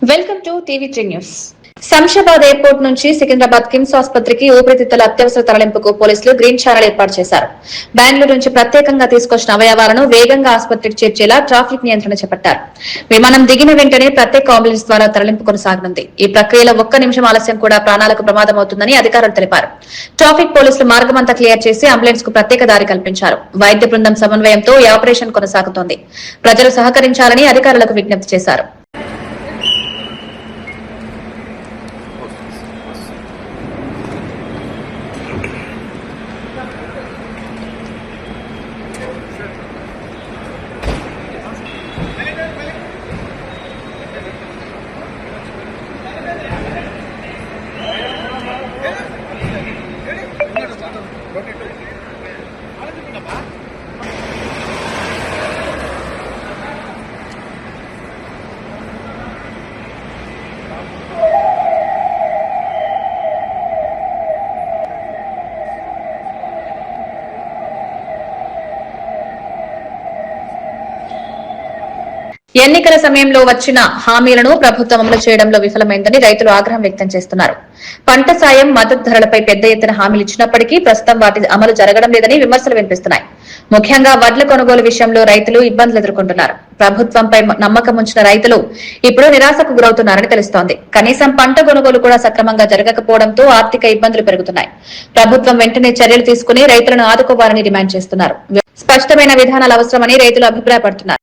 Welcome to TV three news. Shamshabad airport నుంచి సికింద్రాబాద్ కిమ్స్ ఆసుపత్రికి ఊపిరితిత్తుల అత్యవసర తరలింపుకు పోలీసులు గ్రీన్ ఛానల్ ఏర్పాటు చేశారు. బెంగళూరు నుంచి ప్రత్యేకంగా తీసుకొచ్చిన అవయవాలను వేగంగా ఆసుపత్రికి చేర్చేలా ట్రాఫిక్ నియంత్రణ చేపట్టారు. విమానం దిగిన వెంటనే ప్రత్యేక అంబులెన్స్ ద్వారా తరలింపు కొనసాగనుంది. ఈ ప్రక్రియలో 1 నిమిషం ఆలస్యం కూడా ప్రాణాలకు ప్రమాదమవుతుందని అధికారులు తెలిపారు. ట్రాఫిక్ పోలీసులు మార్గమంతా క్లియర్ చేసి అంబులెన్స్ కు ప్రత్యేక దారి కల్పించారు. వైద్య బృందం సమన్వయంతో ఈ ఆపరేషన్ కొనసాగుతోంది. ప్రజలు సహకరించాలని అధికారులకు విజ్ఞప్తి చేశారు. ఎన్నికల సమయంలో వచ్చిన హామీలను ప్రభుత్వం అమలు చేయడంలో విఫలమైందని రైతులు ఆగ్రహం వ్యక్తం చేస్తున్నారు. పంట సాయం, మద్దతు ధరలపై పెద్ద ఎత్తున హామీలు ఇచ్చినప్పటికీ ప్రస్తుతం వాటి అమలు జరగడం లేదని విమర్శలు వినిపిస్తున్నాయి. ముఖ్యంగా వడ్ల కొనుగోలు విషయంలో రైతులు ఇబ్బందులు ఎదుర్కొంటున్నారు. ప్రభుత్వంపై నమ్మకం ఉంచిన రైతులు ఇప్పుడు నిరాశకు గురవుతున్నారని తెలుస్తోంది. కనీసం పంట కొనుగోలు కూడా సక్రమంగా జరగకపోవడంతో ఆర్థిక ఇబ్బందులు పెరుగుతున్నాయి. ప్రభుత్వం వెంటనే చర్యలు తీసుకుని రైతులను ఆదుకోవాలని డిమాండ్ చేస్తున్నారు. స్పష్టమైన విధానాలు అవసరమని రైతులు అభిప్రాయపడుతున్నారు.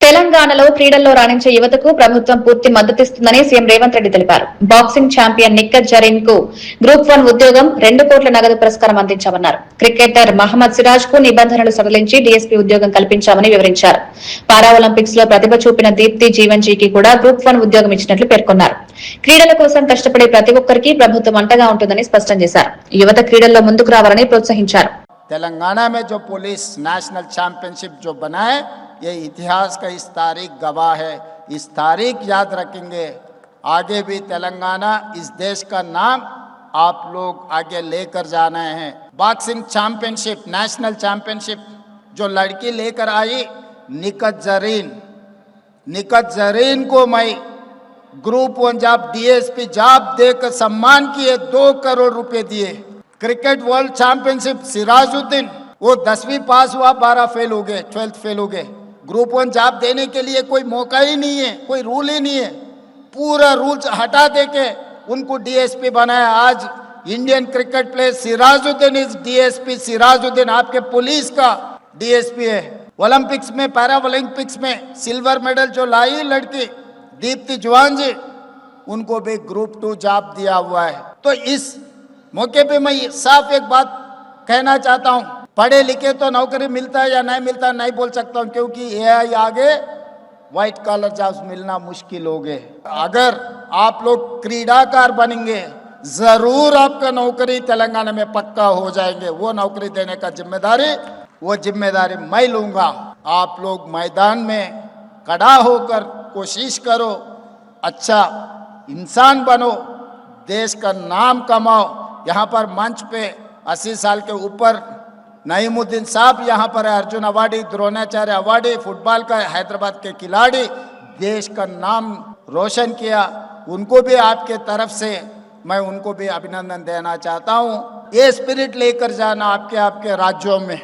తెలంగాణలో క్రీడల్లో రాణించే యువతకు ప్రభుత్వం పూర్తి మద్దతిస్తుందని సీఎం రేవంత్ రెడ్డి తెలిపారు. బాక్సింగ్ ఛాంపియన్ నిక్కత్ జరీన్ కు గ్రూప్ 1 ఉద్యోగం, 2 కోట్ల నగదు పురస్కారం అందించామన్నారు. క్రికెటర్ మహమ్మద్ సిరాజ్ కు నిబంధనలు సడలించి డీఎస్పీ ఉద్యోగం కల్పించామని వివరించారు. పారాఒలింపిక్స్ లో ప్రతిభ చూపిన దీప్తి జీవన్జీకి కూడా గ్రూప్ 1 ఉద్యోగం ఇచ్చినట్లు పేర్కొన్నారు. క్రీడల కోసం కష్టపడే ప్రతి ఒక్కరికి ప్రభుత్వం అంటగా ఉంటుందని స్పష్టం చేశారు. యువత క్రీడల్లో ముందుకు రావాలని ప్రోత్సహించారు. तेलंगाना में जो पुलिस नेशनल चैंपियनशिप जो बना है, ये इतिहास का इस तारीख गवाह है. इस तारीख याद रखेंगे. आगे भी तेलंगाना इस देश का नाम आप लोग आगे लेकर जाना है. बॉक्सिंग चैंपियनशिप, नेशनल चैंपियनशिप जो लड़की लेकर आई निकत जरीन को मैं ग्रुप 1 जॉब, डीएसपी जॉब देकर सम्मान किए, 2 करोड़ रुपए दिए. क्रिकेट वर्ल्ड चैंपियनशिप सिराजुद्दीन, वो 10वीं पास हुआ, 12 फेल हो गए, 12th फेल हो गए. ग्रुप 1 जॉब देने के लिए कोई मौका ही नहीं है, कोई रूल ही नहीं है. पूरा रूल्स हटा दे के उनको डीएसपी बनाया. आज Indian cricket player Sirajuddin is DSP. Sirajuddin आपके पुलिस का डीएसपी है. ओलंपिक्स में, पैरा ओलंपिक्स में सिल्वर मेडल जो लाई लड़की दीप्ति जवान जी, उनको भी ग्रुप 2 जॉब दिया हुआ है. तो इस मौके पे मैं साफ एक बात कहना चाहता हूं, पढ़े लिखे तो नौकरी मिलता है या नहीं मिलता नहीं बोल सकता हूं, क्योंकि एआई आगे व्हाइट कॉलर जॉब्स मिलना मुश्किल हो गए. अगर आप लोग क्रीडाकार बनेंगे जरूर आपका नौकरी तेलंगाना में पक्का हो जाएंगे. वो नौकरी देने का जिम्मेदारी मैं लूंगा. आप लोग मैदान में खड़ा होकर कोशिश करो, अच्छा इंसान बनो, देश का नाम कमाओ. यहाँ पर मंच पे 80 साल के ऊपर नईमुद्दीन साहब यहाँ पर है, Arjun awardee, Dronacharya awardee, football का हैदराबाद के खिलाड़ी, देश का नाम रोशन किया. उनको भी आपके तरफ से मैं उनको भी अभिनंदन देना चाहता हूँ. ये स्पिरिट लेकर जाना आपके राज्यों में.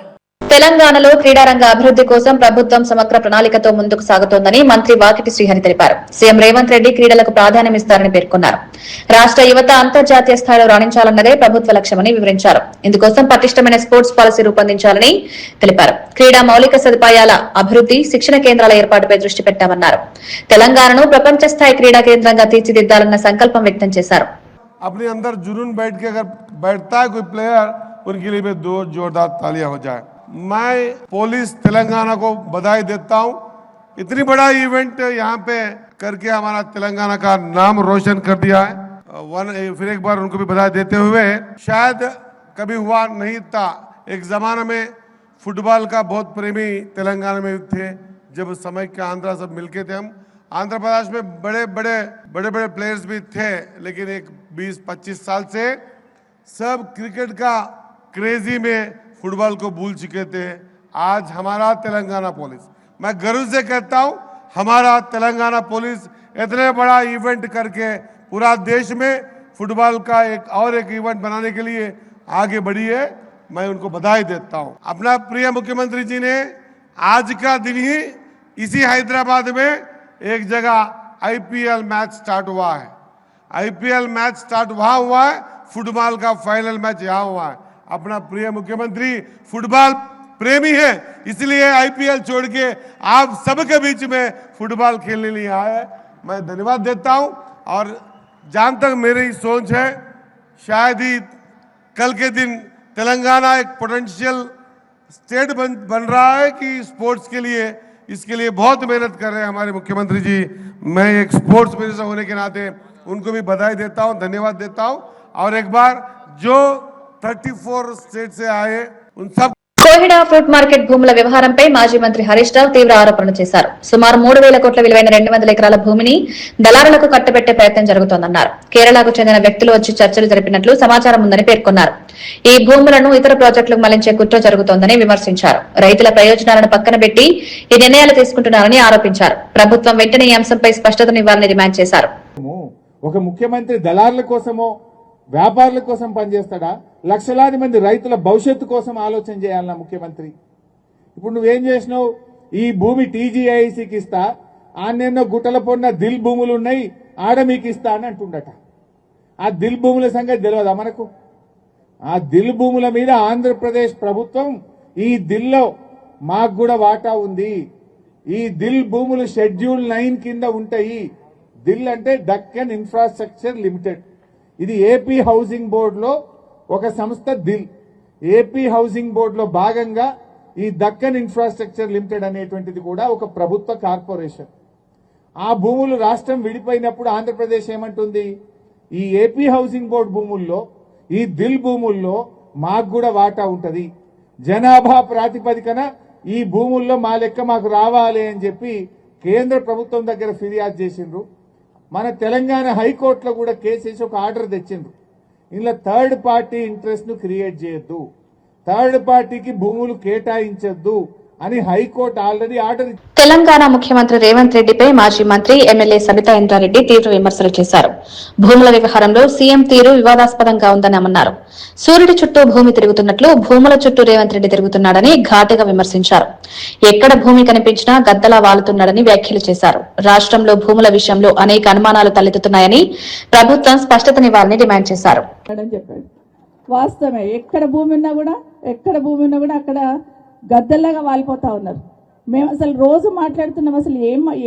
తెలంగాణలో క్రీడారంగ అభివృద్ధి కోసం ప్రభుత్వం సమగ్ర ప్రణాళికతో ముందుకు సాగుతోందని మంత్రి వాకిటి శ్రీహరి తెలిపారు. సీఎం రేవంత్ రెడ్డి క్రీడలకు ప్రాధాన్యమిస్తారని పేర్కొన్నారు. రాష్ట్ర యువత అంతర్జాతీయ స్థాయిలో రాణించాలన్నదే ప్రభుత్వ లక్ష్యమని వివరించారు. ఇందుకోసం పటిష్టమైన స్పోర్ట్స్ పాలసీ రూపొందించాలని తెలిపారు. క్రీడా మౌలిక సదుపాయాల అభివృద్ధి, శిక్షణ కేంద్రాల ఏర్పాటుపై దృష్టి పెట్టామన్నారు. తెలంగాణను ప్రపంచ స్థాయి క్రీడా కేంద్రంగా తీర్చిదిద్దాలన్న సంకల్పం వ్యక్తం చేశారు. अपने अंदर जुनून बैठ के अगर बैठता है कोई प्लेयर, उनके लिए भी दो जोरदार तालियां हो जाए। मैं पुलिस तेलंगाना को बधाई देता हूं। इतनी बड़ा इवेंट यहां पे करके हमारा तेलंगाना का नाम रोशन कर दिया है। फिर एक बार उनको भी बधाई देते हुए, शायद कभी हुआ नहीं था, एक जमाना में फुटबॉल का बहुत प्रेमी तेलंगाना में थे। जब समय के आंध्रा सब मिलके थे, हम आंध्र प्रदेश में बड़े प्लेयर्स भी थे, लेकिन एक 20-25 साल से सब क्रिकेट का क्रेजी में फुटबॉल को भूल चुके थे। आज हमारा तेलंगाना पुलिस, मैं गर्व से कहता हूं, हमारा तेलंगाना पुलिस इतने बड़ा इवेंट करके पूरा देश में फुटबॉल का एक इवेंट बनाने के लिए आगे बढ़ी है। मैं उनको बधाई देता हूं। अपना प्रिय मुख्यमंत्री जी ने आज का दिन ही इसी हैदराबाद में एक जगह आईपीएल मैच स्टार्ट हुआ है। आईपीएल मैच स्टार्ट वहां हुआ है, फुटबॉल का फाइनल मैच यहां हुआ है। अपना प्रिय मुख्यमंत्री फुटबॉल प्रेमी है, इसलिए आईपीएल छोड़ के आप सबके बीच में फुटबॉल खेलने लिए आए। मैं धन्यवाद देता हूं। और जहां तक मेरी सोच है, शायद ही कल के दिन तेलंगाना एक पोटेंशियल स्टेट बन रहा है कि स्पोर्ट्स के लिए, इसके लिए बहुत मेहनत कर रहे हैं हमारे मुख्यमंत्री जी। मैं एक स्पोर्ट्स मिनिस्टर होने के नाते उनको भी बधाई देता हूं, धन्यवाद देता हूं। और एक बार जो 34 स्टेट से आए उन सब కోహిడా ఫ్రూట్ మార్కెట్ భూముల వ్యవహారంపై మాజీ మంత్రి హరీష్ రావు తీవ్ర ఆరోపణలు చేశారు. సుమారు 3,000 కోట్ల విలువైన 200 ఎకరాల భూమిని దళారులకు కట్టబెట్టే ప్రయత్నం జరుగుతోందన్నారు. కేరళకు చెందిన వ్యక్తులు వచ్చి చర్చలు జరిపినట్లు సమాచారం ఉందని పేర్కొన్నారు. ఈ భూములను ఇతర ప్రాజెక్టులకు మళ్లించే కుట్ర జరుగుతోందని విమర్శించారు. రైతుల ప్రయోజనాలను పక్కన పెట్టి ఈ నిర్ణయాలు తీసుకుంటున్నారని ఆరోపించారు. ప్రభుత్వం వెంటనే ఈ అంశంపై స్పష్టతనివ్వాలని డిమాండ్ చేశారు. ఒక ముఖ్యమంత్రి దళారుల కోసమో వ్యాపారుల కోసం పనిచేస్తాడా? లక్షలాది మంది రైతుల భవిష్యత్తు కోసం ఆలోచన చేయాలన్నా ముఖ్యమంత్రి. ఇప్పుడు నువ్వేం చేసినావు? ఈ భూమి టీజీఐసీకి ఇస్తా, ఆన్నెన్నో గుట్టల పొన్న దిల్ భూములు ఉన్నాయి, ఆడ మీకు ఇస్తా అని అంటుండట. ఆ దిల్ భూముల సంగతి తెలియదా మనకు? ఆ దిల్ భూముల మీద ఆంధ్రప్రదేశ్ ప్రభుత్వం, ఈ దిల్లో మాకు కూడా వాటా ఉంది, ఈ దిల్ భూములు షెడ్యూల్ 9 కింద ఉంటాయి. దిల్ అంటే దక్కన్ ఇన్ఫ్రాస్ట్రక్చర్ లిమిటెడ్. ఇది ఏపీ హౌసింగ్ బోర్డులో ఒక సంస్థ దిల్. ఏపీ హౌసింగ్ బోర్డులో భాగంగా ఈ దక్కన్ ఇన్ఫ్రాస్ట్రక్చర్ లిమిటెడ్ అనేటువంటిది కూడా ఒక ప్రభుత్వ కార్పొరేషన్. ఆ భూములు రాష్ట్రం విడిపోయినప్పుడు ఆంధ్రప్రదేశ్ ఏమంటుంది? ఈ ఏపీ హౌసింగ్ బోర్డు భూముల్లో, ఈ దిల్ భూముల్లో మాకు కూడా వాటా ఉంటది, జనాభా ప్రాతిపదికన ఈ భూముల్లో మా లెక్క మాకు రావాలి అని చెప్పి కేంద్ర ప్రభుత్వం దగ్గర ఫిర్యాదు చేసిండ్రు. మన తెలంగాణ హైకోర్టులో కూడా కేసేసి ఒక ఆర్డర్ తెచ్చిండ్రు. ఇలా థర్డ్ పార్టీ ఇంట్రెస్ట్ ను క్రియేట్ చేయొద్దు, థర్డ్ పార్టీకి భూములు కేటాయించొద్దు అని హైకోర్టు ఆల్రెడీ ఆర్డర్. తెలంగాణ ముఖ్యమంత్రి రేవంత్ రెడ్డిపై మాజీ మంత్రి ఎమ్మెల్యే సబితా ఇంద్రారెడ్డి తీవ్ర విమర్శలు చేశారు. భూముల వ్యవహారంలో సీఎం తీరు వివాదాస్పదంగా ఉందని అన్నారు. సూర్యుడి చుట్టూ భూమి తిరుగుతున్నట్లు భూముల చుట్టూ రేవంత్ రెడ్డి తిరుగుతున్నాడని ఘాటుగా విమర్శించారు. ఎక్కడ భూమి కనిపించినా గద్దలా వాలుతున్నాడని వ్యాఖ్యలు చేశారు. రాష్ట్రంలో భూముల విషయంలో అనేక అనుమానాలు తలెత్తుతున్నాయని ప్రభుత్వం స్పష్టతనివ్వాలని డిమాండ్ చేశారు. వాస్తవమే, ఎక్కడ భూమి ఉన్నా కూడా అక్కడ గద్దల్లాగా వాలిపోతా ఉన్నారు. మేము అసలు రోజు మాట్లాడుతున్నాం, అసలు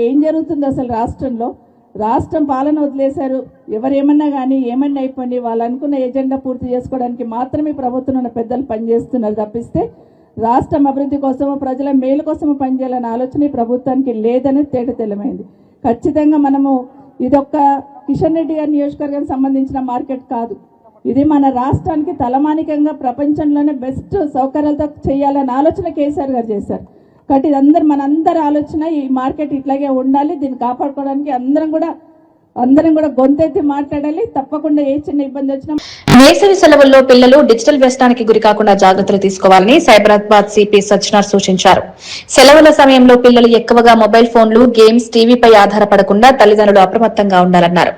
ఏం జరుగుతుంది అసలు రాష్ట్రంలో? రాష్ట్రం పాలన వదిలేశారు. ఎవరేమన్నా కానీ ఏమన్నా అయిపోయి వాళ్ళు అనుకున్న ఎజెండా పూర్తి చేసుకోవడానికి మాత్రమే ప్రభుత్వంలో పెద్దలు పనిచేస్తున్నారు తప్పిస్తే రాష్ట్రం అభివృద్ధి కోసమో ప్రజల మేలు కోసమో పనిచేయాలనే ఆలోచన ప్రభుత్వానికి లేదని తేటతెల్లమైంది. ఖచ్చితంగా మనము ఇదొక్క కిషన్ రెడ్డి గారి నియోజకవర్గానికి సంబంధించిన మార్కెట్ కాదు, ఇది మన రాష్ట్రానికి తలమానికంగా ప్రపంచంలోనే బెస్ట్ సౌకర్యాలతో చేయాలనే ఆలోచన కేసీఆర్ గారు చేశారు. కాబట్టి మనందరి ఆలోచన ఈ మార్కెట్ ఇట్లాగే ఉండాలి, దీన్ని కాపాడుకోవడానికి అందరం కూడా అందరం కూడా గొంతెత్తి మాట్లాడాలి. తప్పకుండా ఏ చిన్న ఇబ్బంది వచ్చినా వేసవి సెలవుల్లో పిల్లలు డిజిటల్ వ్యసనానికి గురి కాకుండా జాగ్రత్తలు తీసుకోవాలని సైబరాబాద్ సిపి సజ్జనార్ సూచించారు. సెలవుల సమయంలో పిల్లలు ఎక్కువగా మొబైల్ ఫోన్లు, గేమ్స్, టీవీపై ఆధారపడకుండా తల్లిదండ్రులు అప్రమత్తంగా ఉండాలన్నారు.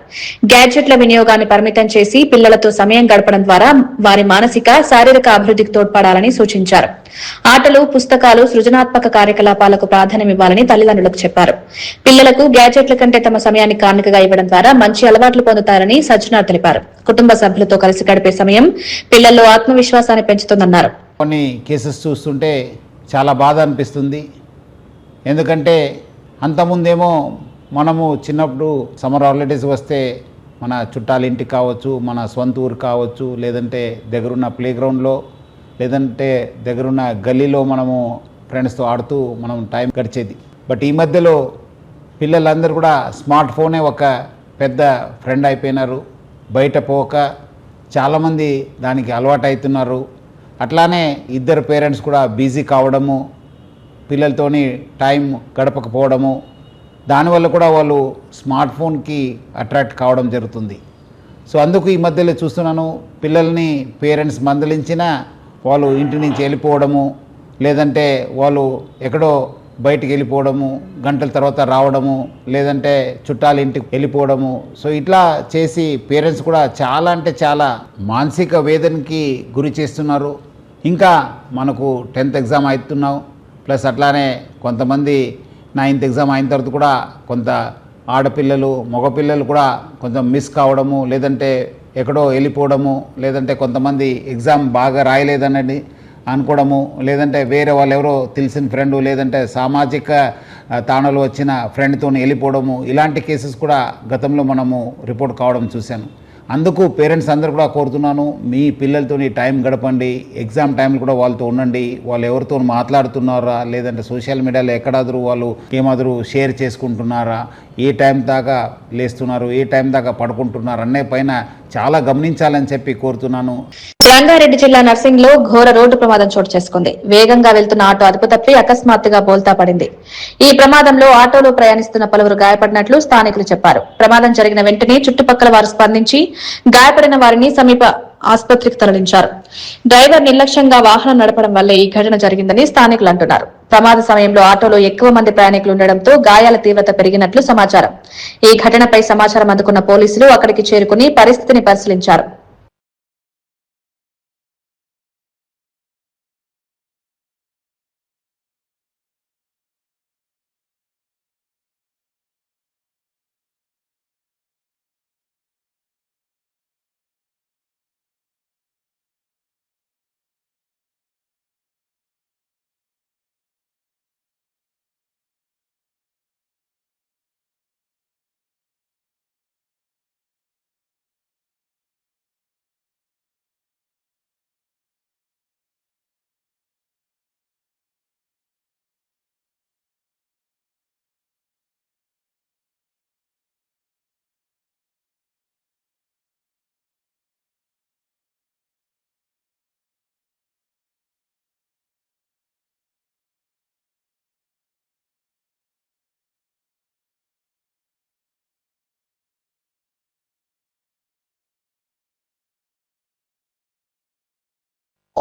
గ్యాడ్జెట్ల వినియోగాన్ని పరిమితం చేసి పిల్లలతో సమయం గడపడం ద్వారా వారి మానసిక, శారీరక అభివృద్ధికి తోడ్పడాలని సూచించారు. ఆటలు, పుస్తకాలు, సృజనాత్మక కార్యకలాపాలకు ప్రాధాన్యమివ్వాలని తల్లిదండ్రులకు చెప్పారు. పిల్లలకు గ్యాడ్జెట్ల కంటే తమ సమయాన్ని కానుకగా ఇవ్వడం ద్వారా మంచి అలవాట్లు పొందుతారని సజ్జనార్ తెలిపారు. కుటుంబ సభ్యులతో కలిసి గడిపే సమయం పిల్లల్లో ఆత్మవిశ్వాసాన్ని పెంచుతుందన్నారు. కొన్ని కేసెస్ చూస్తుంటే చాలా బాధ అనిపిస్తుంది. ఎందుకంటే అంతకుముందేమో మనము చిన్నప్పుడు సమ్మర్ హాలిడేస్ వస్తే మన చుట్టాల ఇంటికి కావచ్చు, మన సొంత ఊరు కావచ్చు, లేదంటే దగ్గరున్న ప్లే గ్రౌండ్లో, లేదంటే దగ్గరున్న గల్లీలో మనము ఫ్రెండ్స్తో ఆడుతూ మనం టైం గడిచేది. బట్ ఈ మధ్యలో పిల్లలందరూ కూడా స్మార్ట్ ఫోనే ఒక పెద్ద ఫ్రెండ్ అయిపోయినారు. బయట పోక చాలామంది దానికి అలవాటు అవుతున్నారు. అట్లానే ఇద్దరు పేరెంట్స్ కూడా బిజీ కావడము, పిల్లలతోని టైం గడపకపోవడము, దానివల్ల కూడా వాళ్ళు స్మార్ట్ ఫోన్కి అట్రాక్ట్ కావడం జరుగుతుంది. సో అందుకు ఈ మధ్యలో చూస్తున్నాను, పిల్లల్ని పేరెంట్స్ మందలించినా వాళ్ళు ఇంటి నుంచి వెళ్ళిపోవడము, లేదంటే వాళ్ళు ఎక్కడో బయటికి వెళ్ళిపోవడము, గంటల తర్వాత రావడము, లేదంటే చుట్టాల ఇంటికి వెళ్ళిపోవడము. సో ఇట్లా చేసి పేరెంట్స్ కూడా చాలా అంటే చాలా మానసిక వేదనకి గురి చేస్తున్నారు. ఇంకా మనకు 10th ఎగ్జామ్ అవుతున్నాం, ప్లస్ అట్లానే కొంతమంది 9th ఎగ్జామ్ అయిన తర్వాత కూడా కొంత ఆడపిల్లలు, మగపిల్లలు కూడా కొంచెం మిస్ కావడము, లేదంటే ఎక్కడో వెళ్ళిపోవడము, లేదంటే కొంతమంది ఎగ్జామ్ బాగా రాయలేదన్నది అనుకోవడము, లేదంటే వేరే వాళ్ళు ఎవరో తెలిసిన ఫ్రెండ్, లేదంటే సామాజిక తాణాలు వచ్చిన ఫ్రెండ్తో వెళ్ళిపోవడము, ఇలాంటి కేసెస్ కూడా గతంలో మనము రిపోర్ట్ కావడం చూశాను. అందుకు పేరెంట్స్ అందరూ కూడా కోరుతున్నాను, మీ పిల్లలతో టైం గడపండి. ఎగ్జామ్ టైంలో కూడా వాళ్ళతో ఉండండి. వాళ్ళు ఎవరితో మాట్లాడుతున్నారా, లేదంటే సోషల్ మీడియాలో ఎక్కడాದರೂ వాళ్ళు ఏమాದರೂ షేర్ చేసుకుంటున్నారా, ఏ టైం దాకా లేస్తున్నారు, ఏ టైం దాకా పడుకుంటున్నారు అనే పైన చాలా గమనించాలని చెప్పి కోరుతున్నాను. రంగారెడ్డి జిల్లా నర్సింగ్ లో ఘోర రోడ్డు ప్రమాదం చోటు చేసుకుంది. వేగంగా వెళ్తున్న ఆటో అదుపు తప్పి అకస్మాత్తుగా బోల్తా పడింది. ఈ ప్రమాదంలో ఆటోలో ప్రయాణిస్తున్న పలువురు గాయపడినట్లు స్థానికులు చెప్పారు. ప్రమాదం జరిగిన వెంటనే చుట్టుపక్కల వారు స్పందించి గాయపడిన వారిని సమీప ఆసుపత్రికి తరలించారు. డ్రైవర్ నిర్లక్ష్యంగా వాహనం నడపడం వల్లే ఈ ఘటన జరిగిందని స్థానికులు అంటున్నారు. ప్రమాద సమయంలో ఆటోలో ఎక్కువ మంది ప్రయాణికులు ఉండడంతో గాయాల తీవ్రత పెరిగినట్లు సమాచారం. ఈ ఘటనపై సమాచారం అందుకున్న పోలీసులు అక్కడికి చేరుకుని పరిస్థితిని పరిశీలించారు.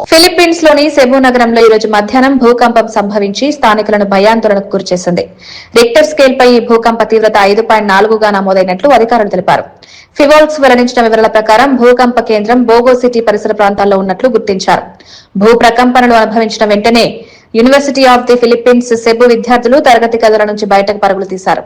ఫిలిప్పీన్స్ లోని సెబు నగరంలో ఈ రోజు మధ్యాహ్నం భూకంపం సంభవించి స్థానికులను భయాందోళనకు గురిచేసింది. రిక్టర్ స్కేల్ పై ఈ భూకంప తీవ్రత 5.4గా నమోదైనట్లు అధికారులు తెలిపారు. ఫివోల్క్స్ వెల్లడించిన వివరాల ప్రకారం భూకంప కేంద్రం బోగో సిటీ పరిసర ప్రాంతాల్లో ఉన్నట్లు గుర్తించారు. భూ ప్రకంపనలు అనుభవించిన వెంటనే యూనివర్సిటీ ఆఫ్ ది ఫిలిప్పీన్స్ సెబు విద్యార్థులు తరగతి గదుల నుంచి బయటకు పరుగులు తీశారు.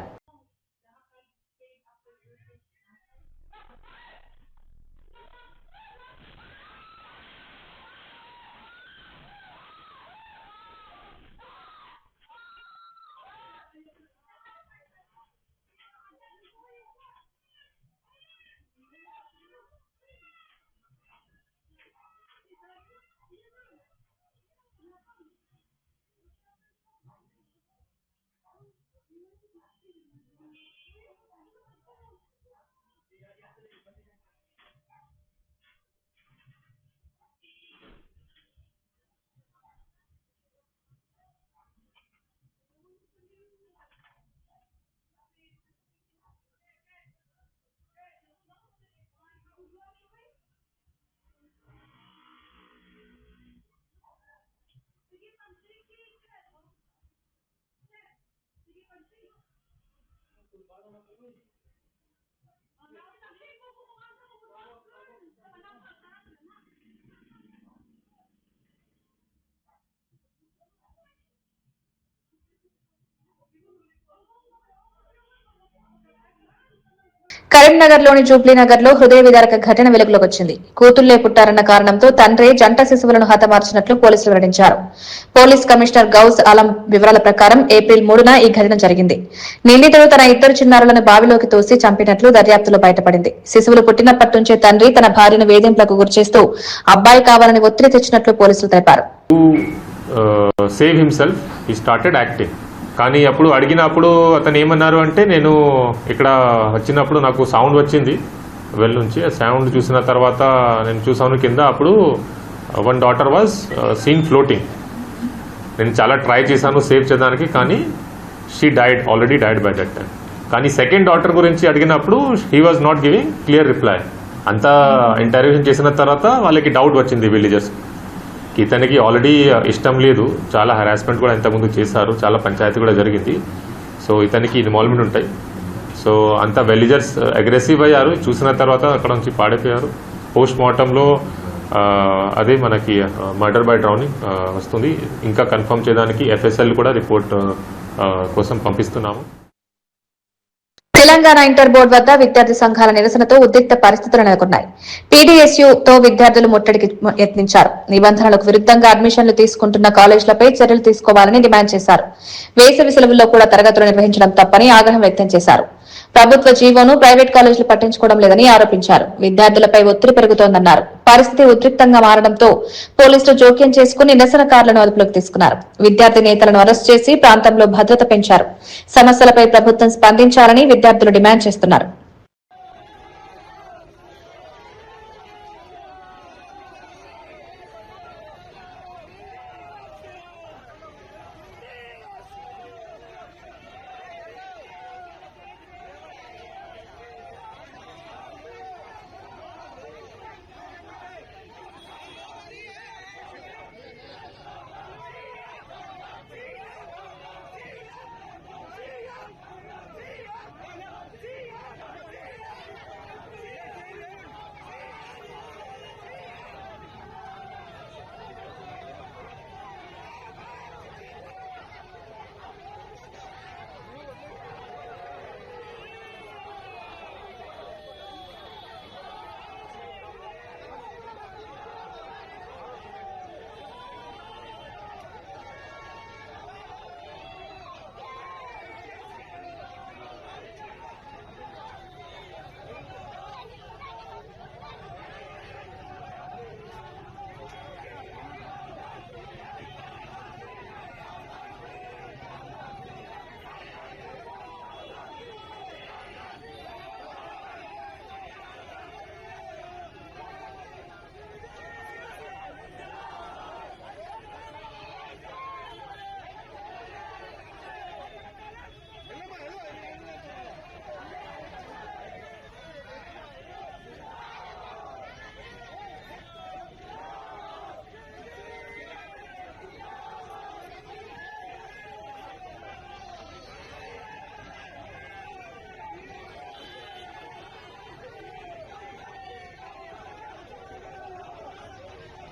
కరీంనగర్ లోని జూబ్లీ నగర్ లో హృదయ విదారక ఘటన వెలుగులోకి వచ్చింది. కూతుళ్లే పుట్టారన్న కారణంతో తండ్రి జంట శిశువులను హతమార్చినట్లు పోలీసులు వెల్లడించారు. పోలీస్ కమిషనర్ గౌస్ ఆలం వివరాల ప్రకారం ఏప్రిల్ 3న ఈ ఘటన జరిగింది. నిందితుడు తన ఇద్దరు చిన్నారులను బావిలోకి తోసి చంపినట్లు దర్యాప్తులో బయటపడింది. శిశువులు పుట్టినప్పటి నుంచే తండ్రి తన భార్యను వేధింపులకు గురిచేస్తూ అబ్బాయి కావాలని ఒత్తిడి తెచ్చినట్లు పోలీసులు తెలిపారు. సేవ్ హిమ్సెల్ఫ్ హి స్టార్టెడ్ యాక్టింగ్. కానీ అప్పుడు అడిగినప్పుడు అతను ఏమన్నారు అంటే, నేను ఇక్కడ వచ్చినప్పుడు నాకు సౌండ్ వచ్చింది వెల్ నుంచి. ఆ సౌండ్ చూసిన తర్వాత నేను చూసాను కింద. అప్పుడు one daughter was scene floating. నేను చాలా ట్రై చేశాను సేవ్ చేయడానికి, కానీ she already died by that time. కానీ సెకండ్ డాటర్ గురించి అడిగినప్పుడు he was not giving clear reply. అంతా ఇంటర్వ్యూషన్ చేసిన తర్వాత వాళ్ళకి డౌట్ వచ్చింది విలేజర్స్, ఇతనికి ఆల్రెడీ ఇష్టం లేదు. చాలా హెరాస్మెంట్ కూడా ఇంతకుముందు చేశారు, చాలా పంచాయతీ కూడా జరిగింది. సో ఇతనికి ఇన్వాల్వ్మెంట్ ఉంటాయి. సో అంతా విలేజర్స్ అగ్రెసివ్ అయ్యారు. చూసిన తర్వాత అక్కడ నుంచి పాడైపోయారు. పోస్ట్ మార్టంలో అదే మనకి మర్డర్ బై డ్రౌనింగ్ వస్తుంది. ఇంకా కన్ఫర్మ్ చేయడానికి FSL కూడా రిపోర్ట్ కోసం పంపిస్తున్నాము. తెలంగాణ ఇంటర్ బోర్డు వద్ద విద్యార్థి సంఘాల నిరసనతో ఉద్రిక్త పరిస్థితులు నెలకొన్నాయి. PDSUతో విద్యార్థులు ముట్టడికి యత్నించారు. నిబంధనలకు విరుద్ధంగా అడ్మిషన్లు తీసుకుంటున్న కాలేజీలపై చర్యలు తీసుకోవాలని డిమాండ్ చేశారు. వేసవి సెలవుల్లో కూడా తరగతులు నిర్వహించడం తప్పని ఆగ్రహం వ్యక్తం చేశారు. ప్రభుత్వ జీవోను ప్రైవేట్ కాలేజీలు పట్టించుకోవడం లేదని ఆరోపించారు. విద్యార్థులపై ఒత్తిడి పెరుగుతోందన్నారు. పరిస్థితి ఉద్రిక్తంగా మారడంతో పోలీసులు జోక్యం చేసుకుని నిరసనకారులను అదుపులోకి తీసుకున్నారు. విద్యార్థి నేతలను అరెస్ట్ చేసి ప్రాంతంలో భద్రత పెంచారు. సమస్యలపై ప్రభుత్వం స్పందించాలని విద్యార్థులు డిమాండ్ చేస్తున్నారు.